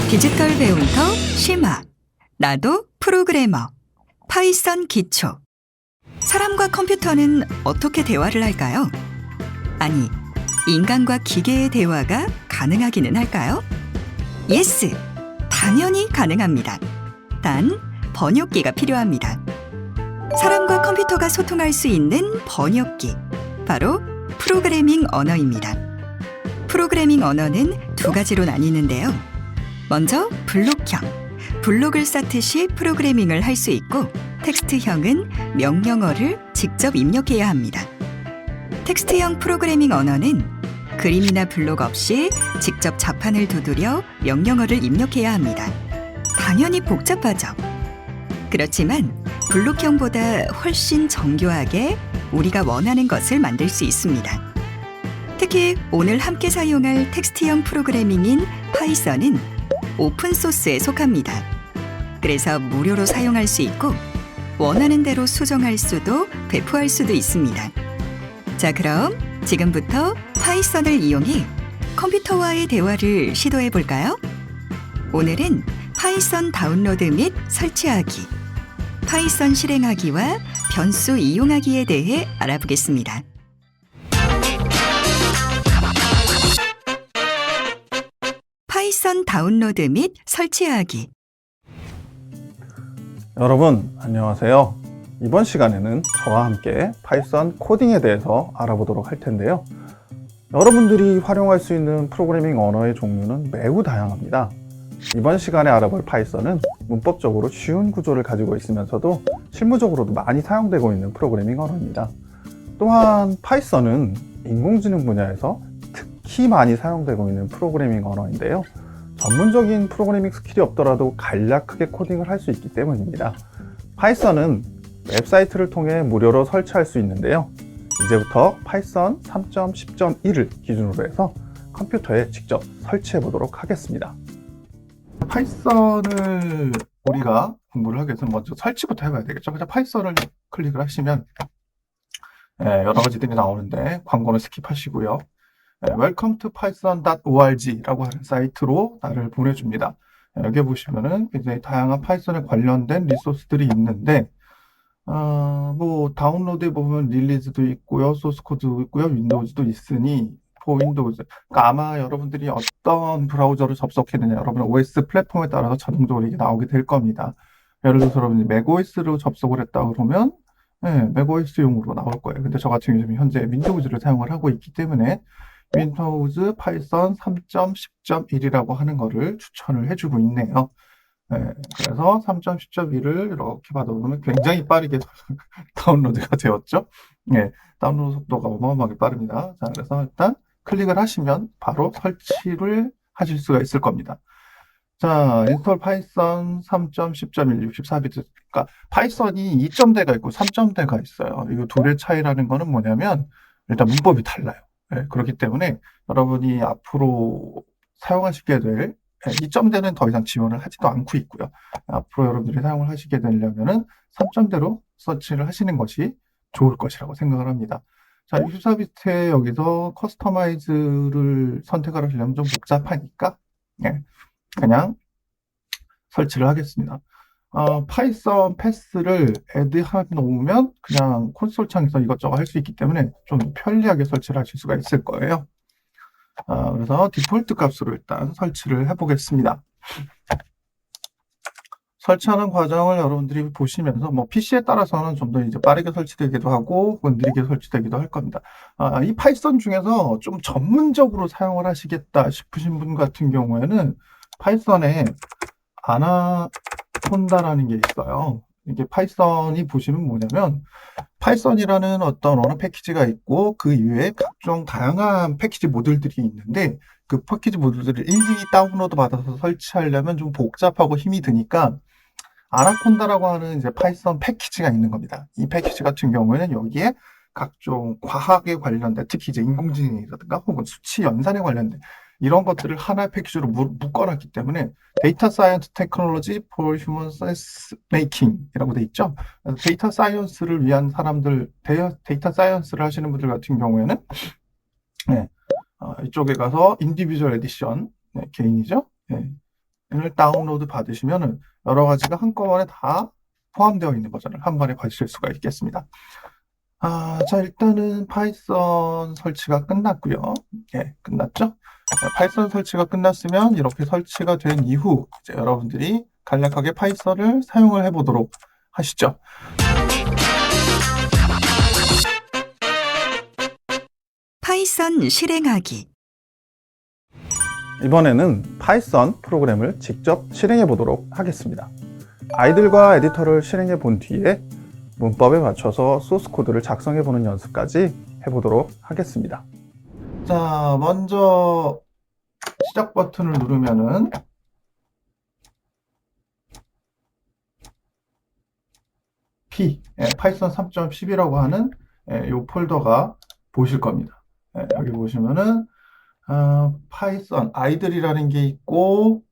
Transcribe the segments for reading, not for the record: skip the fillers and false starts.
디지털 배움터 심화. 나도 프로그래머. 파이썬 기초. 사람과 컴퓨터는 어떻게 대화를 할까요? 아니, 인간과 기계의 대화가 가능하기는 할까요? 예스! 당연히 가능합니다. 단, 번역기가 필요합니다. 사람과 컴퓨터가 소통할 수 있는 번역기. 바로 프로그래밍 언어입니다. 프로그래밍 언어는 두 가지로 나뉘는데요. 먼저 블록형. 블록을 쌓듯이 프로그래밍을 할 수 있고, 텍스트형은 명령어를 직접 입력해야 합니다. 텍스트형 프로그래밍 언어는 그림이나 블록 없이 직접 자판을 두드려 명령어를 입력해야 합니다. 당연히 복잡하죠. 그렇지만 블록형보다 훨씬 정교하게 우리가 원하는 것을 만들 수 있습니다. 특히 오늘 함께 사용할 텍스트형 프로그래밍인 파이썬은 오픈소스에 속합니다. 그래서 무료로 사용할 수 있고 원하는 대로 수정할 수도 배포할 수도 있습니다. 자, 그럼 지금부터 파이썬을 이용해 컴퓨터와의 대화를 시도해 볼까요? 오늘은 파이썬 다운로드 및 설치하기, 파이썬 실행하기와 변수 이용하기에 대해 알아보겠습니다. 파이썬 다운로드 및 설치하기. 여러분 안녕하세요. 이번 시간에는 저와 함께 파이썬 코딩에 대해서 알아보도록 할 텐데요. 여러분들이 활용할 수 있는 프로그래밍 언어의 종류는 매우 다양합니다. 이번 시간에 알아볼 파이썬은 문법적으로 쉬운 구조를 가지고 있으면서도 실무적으로도 많이 사용되고 있는 프로그래밍 언어입니다. 또한 파이썬은 인공지능 분야에서 특히 많이 사용되고 있는 프로그래밍 언어인데요. 전문적인 프로그래밍 스킬이 없더라도 간략하게 코딩을 할 수 있기 때문입니다. 파이썬은 웹사이트를 통해 무료로 설치할 수 있는데요. 이제부터 파이썬 3.10.1을 기준으로 해서 컴퓨터에 직접 설치해 보도록 하겠습니다. 파이썬을 우리가 공부를 하기 위해서 먼저 설치부터 해봐야 되겠죠. 그래서 파이썬을 클릭을 하시면 여러 가지들이 나오는데 광고는 스킵하시고요. Welcome to python.org 라고 하는 사이트로 나를 보내줍니다. 여기 보시면은 굉장히 다양한 파이썬에 관련된 리소스들이 있는데, 뭐, 다운로드에 보면 릴리즈도 있고요, 소스코드도 있고요, 윈도우즈도 있으니, 윈도우즈. 그러니까 아마 여러분들이 어떤 브라우저를 접속했느냐, 여러분의 OS 플랫폼에 따라서 자동적으로 이게 나오게 될 겁니다. 예를 들어서 여러분이 맥OS로 접속을 했다 그러면, 맥OS용으로 나올 거예요. 근데 저 같은 경우는 현재 윈도우즈를 사용을 하고 있기 때문에, 윈도우즈 파이썬 3.10.1이라고 하는 거를 추천을 해주고 있네요. 그래서 3.10.1을 이렇게 받아보면 굉장히 빠르게 다운로드가 되었죠. 다운로드 속도가 어마어마하게 빠릅니다. 자, 그래서 일단 클릭을 하시면 바로 설치를 하실 수가 있을 겁니다. 자, 인스톨 파이썬 3.10.1 64비트. 그러니까 파이썬이 2점대가 있고 3점대가 있어요. 이 둘의 차이라는 거는 뭐냐면 일단 문법이 달라요. 그렇기 때문에 여러분이 앞으로 사용하시게 될 2점대는 더 이상 지원을 하지도 않고 있고요. 앞으로 여러분들이 사용을 하시게 되려면은 3점대로 서치를 하시는 것이 좋을 것이라고 생각을 합니다. 자, 64비트에 여기서 커스터마이즈를 선택을 하시려면 좀 복잡하니까 그냥 설치를 하겠습니다. 파이썬 패스를 애드해 놓으면 그냥 콘솔 창에서 이것저것 할 수 있기 때문에 좀 편리하게 설치를 하실 수가 있을 거예요. 그래서 디폴트 값으로 일단 설치를 해보겠습니다. 설치하는 과정을 여러분들이 보시면서 뭐 PC에 따라서는 좀 더 이제 빠르게 설치되기도 하고 혹은 느리게 설치되기도 할 겁니다. 이 파이썬 중에서 좀 전문적으로 사용을 하시겠다 싶으신 분 같은 경우에는 파이썬에 아나콘다라는 게 있어요. 이게 파이썬이 보시면 뭐냐면 파이썬이라는 어떤 언어 패키지가 있고 그 이외에 각종 다양한 패키지 모듈들이 있는데 그 패키지 모듈들을 일일이 다운로드 받아서 설치하려면 좀 복잡하고 힘이 드니까 아나콘다라고 하는 이제 파이썬 패키지가 있는 겁니다. 이 패키지 같은 경우에는 여기에 각종 과학에 관련된 특히 이제 인공지능이라든가 혹은 수치 연산에 관련된 이런 것들을 하나의 패키지로 묶어놨기 때문에 데이터 사이언스 테크놀로지 for human sense making이라고 돼 있죠. 그래서 데이터 사이언스를 위한 사람들, 데이터 사이언스를 하시는 분들 같은 경우에는 네, 이쪽에 가서 인디비주얼 에디션, 네, 개인이죠. 네, 을 다운로드 받으시면 여러 가지가 한꺼번에 다 포함되어 있는 버전을 한 번에 받으실 수가 있겠습니다. 자, 일단은 파이썬 설치가 끝났고요. 예, 끝났죠? 파이썬 설치가 끝났으면 이렇게 설치가 된 이후 이제 여러분들이 간략하게 파이썬을 사용을 해보도록 하시죠. 파이썬 실행하기. 이번에는 파이썬 프로그램을 직접 실행해 보도록 하겠습니다. 아이들과 에디터를 실행해 본 뒤에 문법에 맞춰서 소스 코드를 작성해 보는 연습까지 해보도록 하겠습니다. 자, 먼저 시작 버튼을 누르면은 파이썬 3.10이라고 하는 이 폴더가 보실 겁니다. 여기 보시면은 파이썬 아이들이라는 게 있고,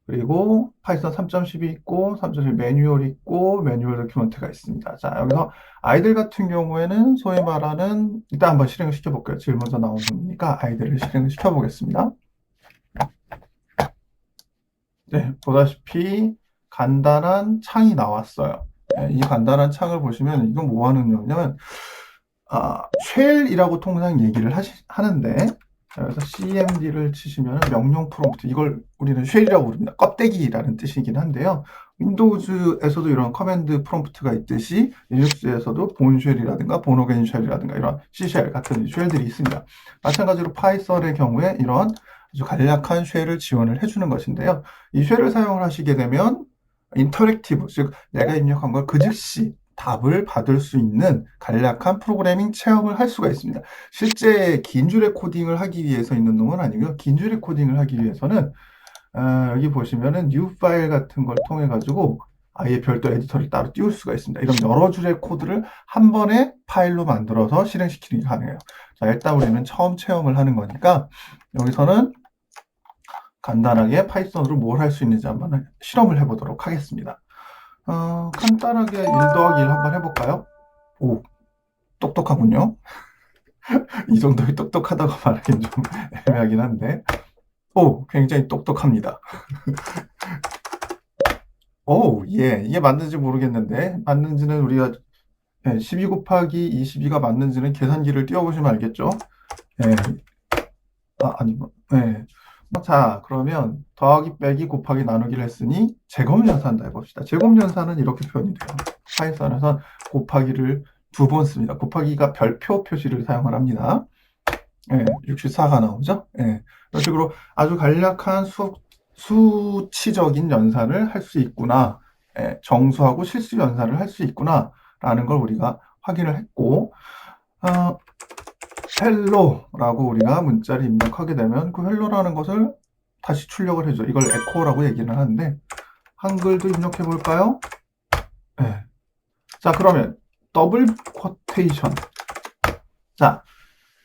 그리고 파이썬 3.10이 있고, 3.10 매뉴얼이 있고, 매뉴얼 도큐멘트가 있습니다. 자, 여기서 아이들 같은 경우에는 소위 말하는, 일단 한번 실행을 시켜볼게요. 제일 먼저 나오는 거니까 아이들을 실행을 시켜보겠습니다. 네, 보다시피 간단한 창이 나왔어요. 이 간단한 창을 보시면 이건 뭐 하는 거냐면, 쉘이라고 통상 얘기를 하는데, 그래서 cmd를 치시면 명령 프롬프트, 이걸 우리는 쉘이라고 부릅니다. 껍데기라는 뜻이긴 한데요. 윈도우즈에서도 이런 커맨드 프롬프트가 있듯이 리눅스에서도 본쉘이라든가 본어게인 쉘이라든가 이런 C쉘 같은 쉘들이 있습니다. 마찬가지로 파이썬의 경우에 이런 아주 간략한 쉘을 지원을 해주는 것인데요. 이 쉘을 사용을 하시게 되면 인터랙티브, 즉 내가 입력한 걸 그 즉시 답을 받을 수 있는 간략한 프로그래밍 체험을 할 수가 있습니다. 실제 긴 줄의 코딩을 하기 위해서 있는 놈은 아니고요. 긴 줄의 코딩을 하기 위해서는 여기 보시면은 new 파일 같은 걸 통해 가지고 아예 별도 에디터를 따로 띄울 수가 있습니다. 이런 여러 줄의 코드를 한 번에 파일로 만들어서 실행시키는 게 가능해요. 자, 일단 우리는 처음 체험을 하는 거니까 여기서는 간단하게 파이썬으로 뭘 할 수 있는지 한번 실험을 해보도록 하겠습니다. 간단하게 1 더하기 1 한번 해볼까요? 오, 똑똑하군요. 이 정도의 똑똑하다고 말하기는 좀 애매하긴 한데, 오, 굉장히 똑똑합니다. 오, 예, 이게 맞는지 모르겠는데, 맞는지는 우리가 12 곱하기 22가 맞는지는 계산기를 띄워보시면 알겠죠? 예, 예. 자, 그러면 더하기 빼기 곱하기 나누기를 했으니 제곱연산다 해봅시다. 제곱연산은 이렇게 표현이 돼요. 파이썬에서 곱하기를 2번 씁니다. 곱하기가 별표 표시를 사용을 합니다. 64가 나오죠? 이런 식으로 아주 간략한 수치적인 연산을 할 수 있구나. 정수하고 실수 연산을 할 수 있구나. 라는 걸 우리가 확인을 했고, 헬로라고 우리가 문자를 입력하게 되면 그 헬로라는 것을 다시 출력을 해줘. 이걸 에코라고 얘기를 하는데 한글도 입력해 볼까요? 네. 자, 그러면 더블 쿼테이션. 자,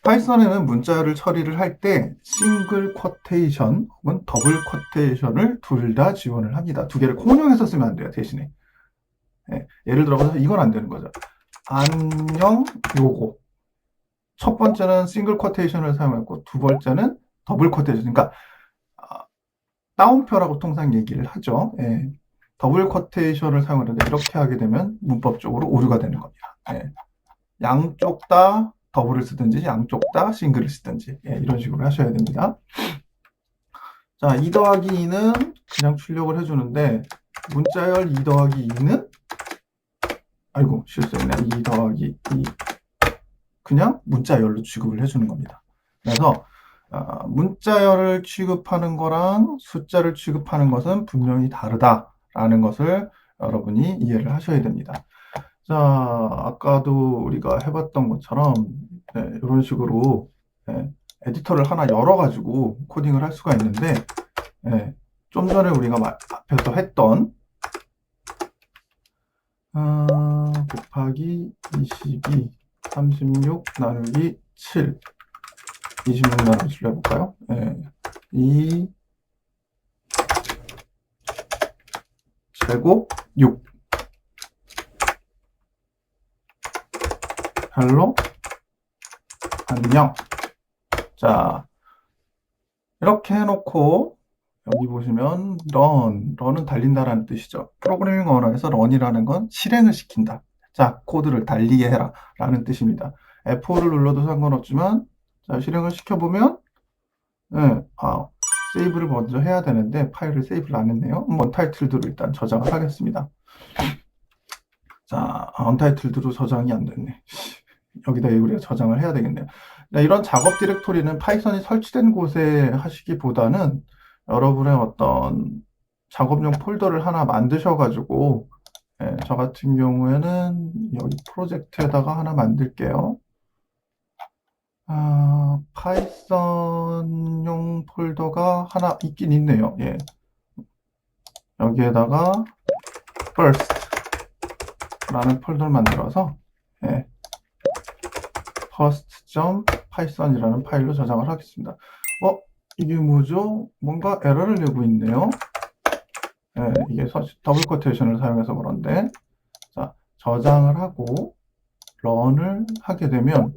파이썬에는 문자를 처리를 할 때 싱글 쿼테이션 혹은 더블 쿼테이션을 둘 다 지원을 합니다. 두 개를 혼용해서 쓰면 안 돼요, 대신에. 예를 들어서 이건 안 되는 거죠. 안녕 요거. 첫 번째는 싱글 쿼테이션을 사용했고 두 번째는 더블 쿼테이션. 그러니까 따옴표라고 통상 얘기를 하죠. 더블 쿼테이션을 사용하는데 이렇게 하게 되면 문법적으로 오류가 되는 겁니다. 양쪽 다 더블을 쓰든지 양쪽 다 싱글을 쓰든지 이런 식으로 하셔야 됩니다. 자, 2 더하기 2는 그냥 출력을 해주는데 문자열 2 더하기 2는 아이고 실수했네. 2 더하기 2 그냥 문자열로 취급을 해주는 겁니다. 그래서 문자열을 취급하는 거랑 숫자를 취급하는 것은 분명히 다르다라는 것을 여러분이 이해를 하셔야 됩니다. 자, 아까도 우리가 해봤던 것처럼 이런 식으로 에디터를 하나 열어가지고 코딩을 할 수가 있는데 좀 전에 우리가 앞에서 했던 곱하기 22 36 나누기 7 26 나누기 7 해볼까요? 2 제곱 6 헬로 안녕. 자, 이렇게 해놓고 여기 보시면 run은 달린다라는 뜻이죠. 프로그래밍 언어에서 run이라는 건 실행을 시킨다. 자, 코드를 달리게 해라 라는 뜻입니다. F4를 눌러도 상관없지만 자, 실행을 시켜보면 세이브를 먼저 해야 되는데 파일을 세이브를 안 했네요. 언타이틀드로 일단 저장을 하겠습니다. 자, 언타이틀드로 저장이 안 됐네. 여기다 우리가 저장을 해야 되겠네요. 이런 작업 디렉토리는 파이썬이 설치된 곳에 하시기보다는 여러분의 어떤 작업용 폴더를 하나 만드셔가지고 저 같은 경우에는 여기 프로젝트에다가 하나 만들게요. 파이썬용 폴더가 하나 있긴 있네요. 예. 여기에다가 first 라는 폴더를 만들어서 first.python이라는 파일로 저장을 하겠습니다. 이게 뭐죠? 뭔가 에러를 내고 있네요. 이게 더블 코테이션을 사용해서 그런데 자, 저장을 하고 런을 하게 되면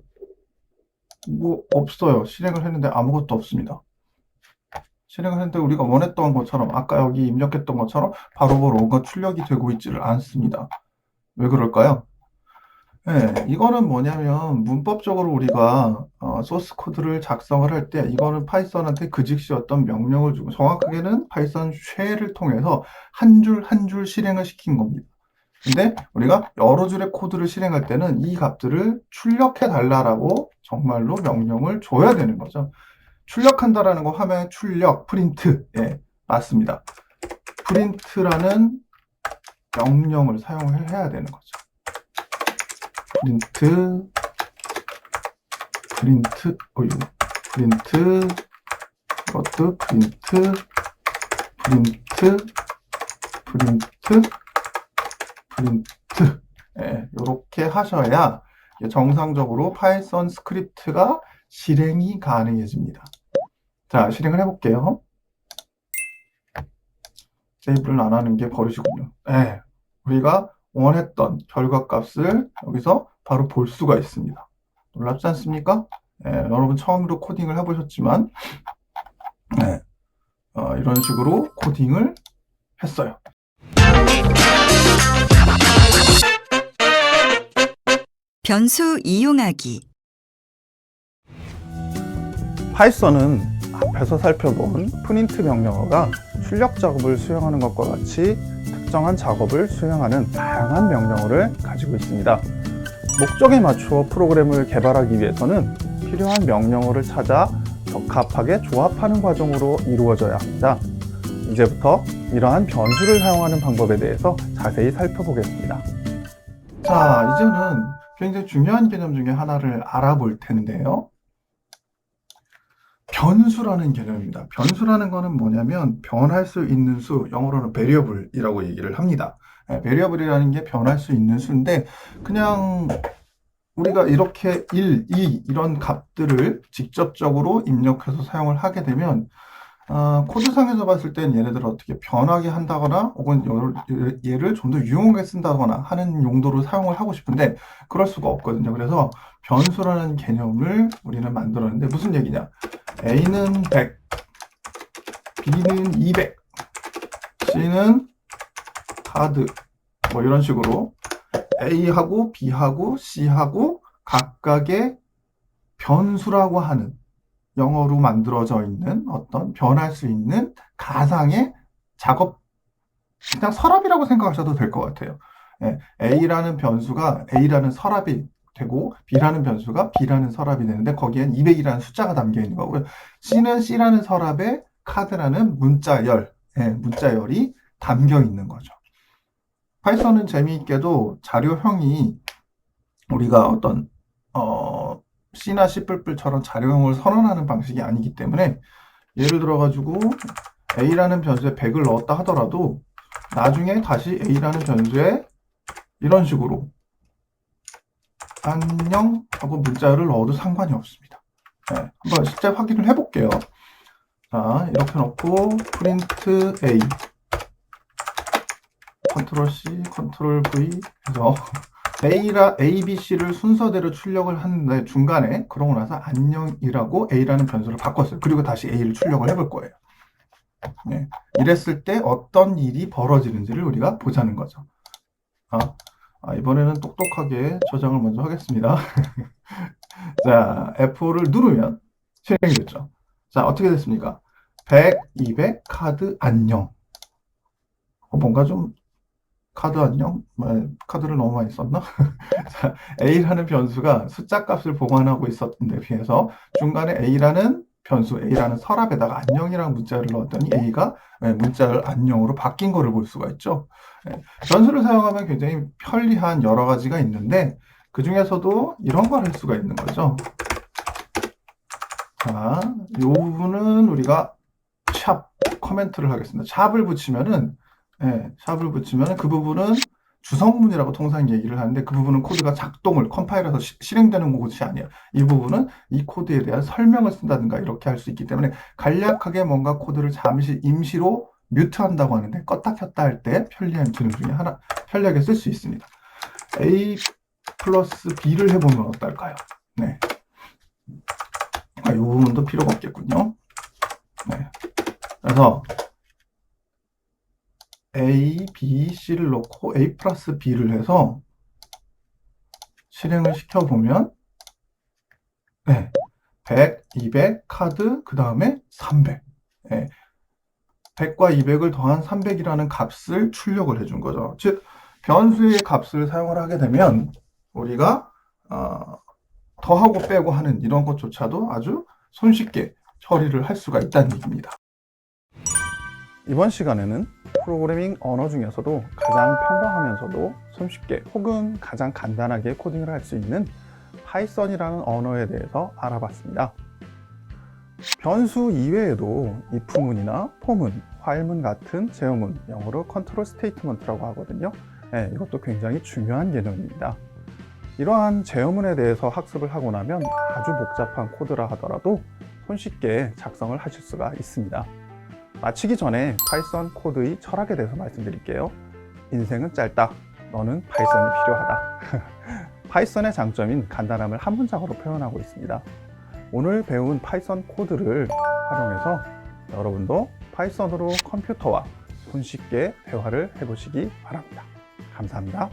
뭐 없어요. 실행을 했는데 아무것도 없습니다. 실행을 했는데 우리가 원했던 것처럼 아까 여기 입력했던 것처럼 바로바로 뭔가 출력이 되고 있지를 않습니다. 왜 그럴까요? 이거는 뭐냐면 문법적으로 우리가 소스 코드를 작성을 할 때 이거는 파이썬한테 그 즉시 어떤 명령을 주고 정확하게는 파이썬 쉘을 통해서 한 줄 한 줄 실행을 시킨 겁니다. 근데 우리가 여러 줄의 코드를 실행할 때는 이 값들을 출력해 달라라고 정말로 명령을 줘야 되는 거죠. 출력한다라는 거 화면에 출력, 프린트. 맞습니다. 프린트라는 명령을 사용을 해야 되는 거죠. 프린트, 이것도 프린트. 이렇게 하셔야 정상적으로 파이썬 스크립트가 실행이 가능해집니다. 자, 실행을 해볼게요. 세이브를 안 하는 게 버릇이군요. 우리가 원했던 결과값을 여기서 바로 볼 수가 있습니다. 놀랍지 않습니까? 여러분 처음으로 코딩을 해보셨지만 이런 식으로 코딩을 했어요. 변수 이용하기. 파이썬은 앞에서 살펴본 프린트 명령어가 출력 작업을 수행하는 것과 같이 특정한 작업을 수행하는 다양한 명령어를 가지고 있습니다. 목적에 맞추어 프로그램을 개발하기 위해서는 필요한 명령어를 찾아 적합하게 조합하는 과정으로 이루어져야 합니다. 이제부터 이러한 변수를 사용하는 방법에 대해서 자세히 살펴보겠습니다. 자, 이제는 굉장히 중요한 개념 중에 하나를 알아볼 텐데요. 변수라는 개념입니다. 변수라는 거는 뭐냐면 변할 수 있는 수, 영어로는 variable이라고 얘기를 합니다. variable이라는 게 변할 수 있는 수인데 그냥 우리가 이렇게 1, 2 이런 값들을 직접적으로 입력해서 사용을 하게 되면 코드상에서 봤을 땐 얘네들을 어떻게 변하게 한다거나 혹은 얘를 좀 더 유용하게 쓴다거나 하는 용도로 사용을 하고 싶은데 그럴 수가 없거든요. 그래서 변수라는 개념을 우리는 만들었는데 무슨 얘기냐? A는 100, B는 200, C는 카드 뭐 이런 식으로 A하고 B하고 C하고 각각의 변수라고 하는 영어로 만들어져 있는 어떤 변할 수 있는 가상의 작업, 그냥 서랍이라고 생각하셔도 될 것 같아요. A라는 변수가 A라는 서랍이 되고 B라는 변수가 B라는 서랍이 되는데 거기엔 200이라는 숫자가 담겨 있는 거고요. C는 C라는 서랍에 카드라는 문자열이 담겨 있는 거죠. 파이썬은 재미있게도 자료형이 우리가 어떤 C나 C++처럼 자료형을 선언하는 방식이 아니기 때문에 예를 들어가지고 A라는 변수에 100을 넣었다 하더라도 나중에 다시 A라는 변수에 이런 식으로 안녕 하고 문자를 넣어도 상관이 없습니다. 한번 실제 확인을 해볼게요. 자, 이렇게 놓고 프린트 A, 컨트롤 C, 컨트롤 V 해서 A, B, C를 순서대로 출력을 하는데 중간에 그러고 나서 안녕이라고 A라는 변수를 바꿨어요. 그리고 다시 A를 출력을 해볼 거예요. 네. 이랬을 때 어떤 일이 벌어지는지를 우리가 보자는 거죠. 이번에는 똑똑하게 저장을 먼저 하겠습니다. 자, F5를 누르면 실행이 됐죠. 자, 어떻게 됐습니까? 100, 200, 카드 안녕. 뭔가 좀 카드 안녕? 카드를 너무 많이 썼나? 자, A라는 변수가 숫자 값을 보관하고 있었던 데 비해서 중간에 A라는 변수, A라는 서랍에다가 안녕이라는 문자를 넣었더니 A가 문자를 안녕으로 바뀐 거를 볼 수가 있죠. 변수를 사용하면 굉장히 편리한 여러 가지가 있는데 그 중에서도 이런 걸 할 수가 있는 거죠. 자, 이 부분은 우리가 샵, 커멘트를 하겠습니다. 샵을 붙이면은 샵을 붙이면 그 부분은 주성문이라고 통상 얘기를 하는데 그 부분은 코드가 작동을 컴파일해서 실행되는 것이 아니에요. 이 부분은 이 코드에 대한 설명을 쓴다든가 이렇게 할 수 있기 때문에 간략하게 뭔가 코드를 잠시 임시로 뮤트한다고 하는데 껐다 켰다 할 때 편리한 기능 중에 하나, 편리하게 쓸 수 있습니다. A 플러스 B를 해보면 어떨까요? 네. 이 부분도 필요가 없겠군요. 네. 그래서 A, B, C를 넣고 A 플러스 B를 해서 실행을 시켜보면 100, 200, 카드, 그 다음에 300. 100과 200을 더한 300이라는 값을 출력을 해준 거죠. 즉, 변수의 값을 사용을 하게 되면 우리가 더하고 빼고 하는 이런 것조차도 아주 손쉽게 처리를 할 수가 있다는 얘기입니다. 이번 시간에는 프로그래밍 언어 중에서도 가장 평범하면서도 손쉽게 혹은 가장 간단하게 코딩을 할 수 있는 파이썬이라는 언어에 대해서 알아봤습니다. 변수 이외에도 if문이나 for문, while문 같은 제어문, 영어로 컨트롤 스테이트먼트라고 하거든요. 이것도 굉장히 중요한 개념입니다. 이러한 제어문에 대해서 학습을 하고 나면 아주 복잡한 코드라 하더라도 손쉽게 작성을 하실 수가 있습니다. 마치기 전에 파이썬 코드의 철학에 대해서 말씀드릴게요. 인생은 짧다. 너는 파이썬이 필요하다. 파이썬의 장점인 간단함을 한 문장으로 표현하고 있습니다. 오늘 배운 파이썬 코드를 활용해서 여러분도 파이썬으로 컴퓨터와 손쉽게 대화를 해보시기 바랍니다. 감사합니다.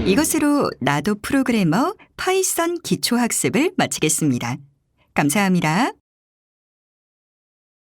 이것으로 나도 프로그래머 파이썬 기초학습을 마치겠습니다. 감사합니다.